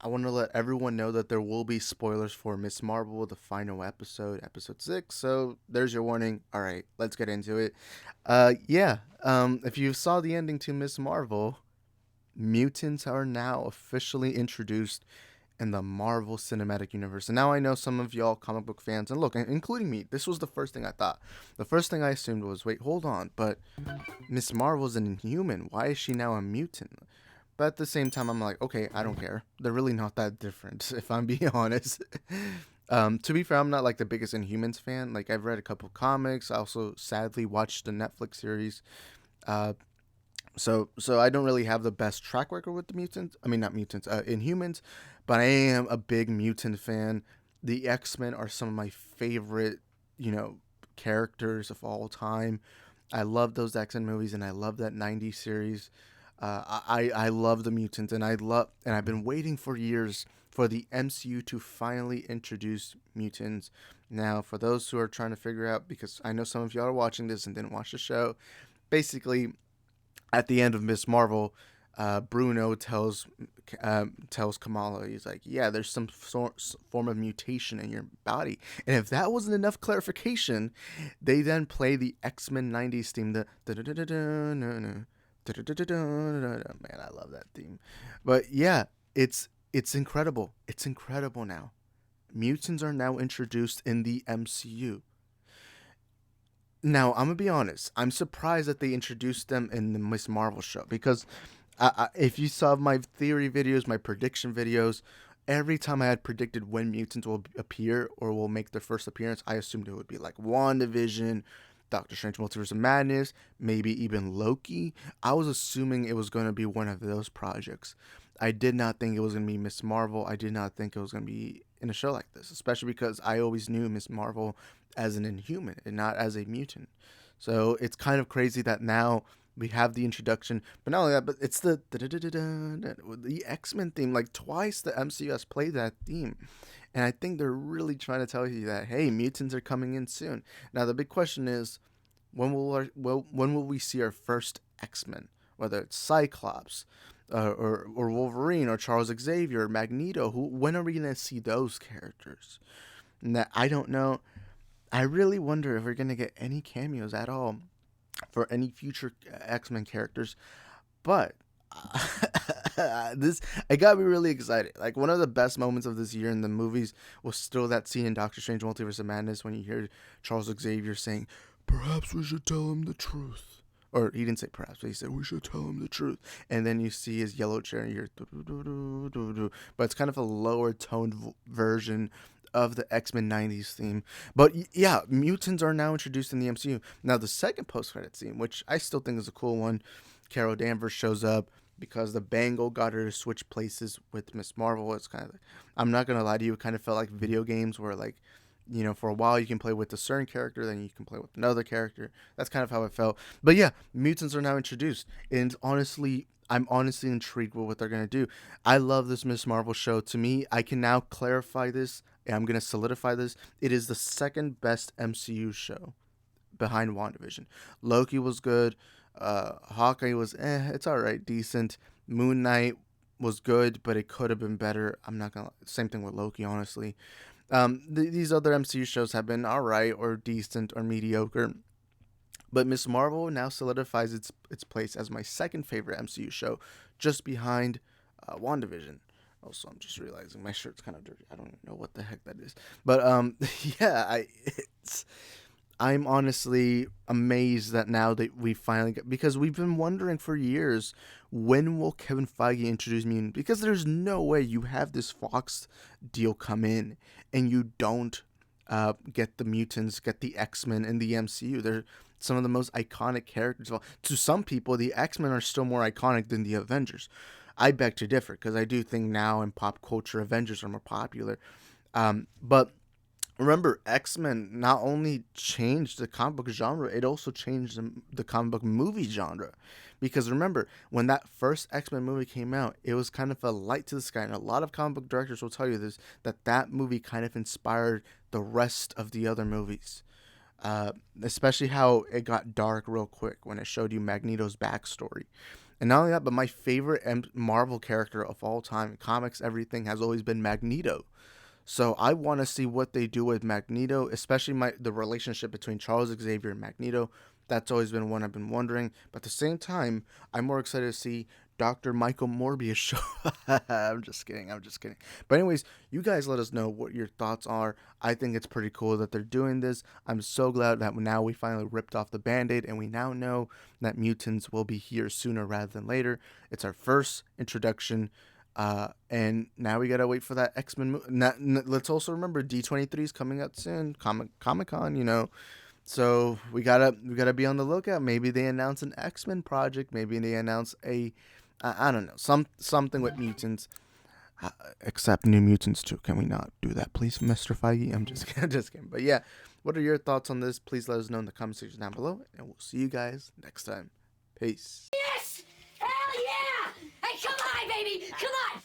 I want to let everyone know that there will be spoilers for Miss Marvel, the final episode, episode 6. So there's your warning. All right, let's get into it. If you saw the ending to Miss Marvel, mutants are now officially introduced in the Marvel Cinematic Universe. And now I know some of y'all comic book fans, and look, including me, this was the first thing I thought. The first thing I assumed was, wait, hold on, but Miss Marvel's an Inhuman. Why is she now a mutant? But at the same time, I'm like, okay, I don't care. They're really not that different, if I'm being honest. To be fair, I'm not like the biggest Inhumans fan. Like, I've read a couple comics. I also sadly watched the Netflix series. Uh, so I don't really have the best track record with the mutants. I mean, not mutants, Inhumans, but I am a big mutant fan. The X Men are some of my favorite, you know, characters of all time. I love those X Men movies, and I love that '90s series. I love the mutants, and I've been waiting for years for the MCU to finally introduce mutants. Now, for those who are trying to figure out, because I know some of y'all are watching this and didn't watch the show, basically at the end of Miss Marvel, Bruno tells Kamala, he's like, yeah, there's some form of mutation in your body, and if that wasn't enough clarification, they then play the X-Men '90s theme, the man, I love that theme. But yeah, it's incredible. It's incredible now. Mutants are now introduced in the MCU. Now, I'm gonna be honest. I'm surprised that they introduced them in the Miss Marvel show because if you saw my theory videos, my prediction videos, every time I had predicted when mutants will appear or will make their first appearance, I assumed it would be like WandaVision, Doctor Strange Multiverse of Madness, maybe even Loki. I was assuming it was going to be one of those projects. I did not think it was going to be Miss Marvel. I did not think it was going to be in a show like this, especially because I always knew Miss Marvel as an Inhuman and not as a mutant. So it's kind of crazy that now we have the introduction, but not only that, but it's the X Men theme. Like twice, the MCU has played that theme, and I think they're really trying to tell you that hey, mutants are coming in soon. Now the big question is, when will we see our first X Men? Whether it's Cyclops, or Wolverine, or Charles Xavier, or Magneto. When are we gonna see those characters? And that I don't know. I really wonder if we're gonna get any cameos at all for any future X Men characters. But this, it got me really excited. Like one of the best moments of this year in the movies was still that scene in Doctor Strange: Multiverse of Madness when you hear Charles Xavier saying, "Perhaps we should tell him the truth." Or he didn't say perhaps, but he said we should tell him the truth. And then you see his yellow chair and you hear, but it's kind of a lower toned version of the X-Men '90s theme. But yeah, mutants are now introduced in the MCU. Now the second post-credit scene, which I still think is a cool one, Carol Danvers shows up because the bangle got her to switch places with Miss Marvel. It's kind of like, I'm not gonna lie to you, it kind of felt like video games where like, you know, for a while you can play with a certain character, then you can play with another character. That's kind of how it felt. But yeah, mutants are now introduced, and honestly, I'm honestly intrigued with what they're gonna do. I love this Miss Marvel show. To me, I can now clarify this, and I'm gonna solidify this. It is the second best MCU show behind WandaVision. Loki was good. Hawkeye was it's all right, decent. Moon Knight was good, but it could have been better. I'm not gonna. Same thing with Loki, honestly. These other MCU shows have been all right or decent or mediocre, but Miss Marvel now solidifies its place as my second favorite MCU show, just behind WandaVision. Also, I'm just realizing my shirt's kind of dirty. I don't even know what the heck that is, but yeah, it's I'm honestly amazed that now that we finally get, because we've been wondering for years, when will Kevin Feige introduce mutants? Because there's no way you have this Fox deal come in and you don't get the mutants, get the X-Men in the MCU. They're some of the most iconic characters. Well, to some people, the X-Men are still more iconic than the Avengers. I beg to differ because I do think now in pop culture, Avengers are more popular. But remember, X-Men not only changed the comic book genre, it also changed the comic book movie genre. Because remember, when that first X-Men movie came out, it was kind of a light to the sky, and a lot of comic book directors will tell you this, that movie kind of inspired the rest of the other movies. Especially how it got dark real quick when it showed you Magneto's backstory. And not only that, but my favorite Marvel character of all time, comics, everything, has always been Magneto. So I want to see what they do with Magneto, especially the relationship between Charles Xavier and Magneto. That's always been one I've been wondering. But at the same time, I'm more excited to see Dr. Michael Morbius show. I'm just kidding. I'm just kidding. But anyways, you guys let us know what your thoughts are. I think it's pretty cool that they're doing this. I'm so glad that now we finally ripped off the Band-Aid and we now know that mutants will be here sooner rather than later. It's our first introduction. And now we gotta wait for that X-Men. Let's also remember D23 is coming out soon. Comic Con, you know. So we gotta be on the lookout. Maybe they announce an X-Men project. Maybe they announce I don't know, something with mutants. Except New Mutants too. Can we not do that, please, Mr. Feige? I'm just kidding. Just kidding. But yeah, what are your thoughts on this? Please let us know in the comment section down below, and we'll see you guys next time. Peace. Yes! Hell yeah! Hey, come on, baby! Come on!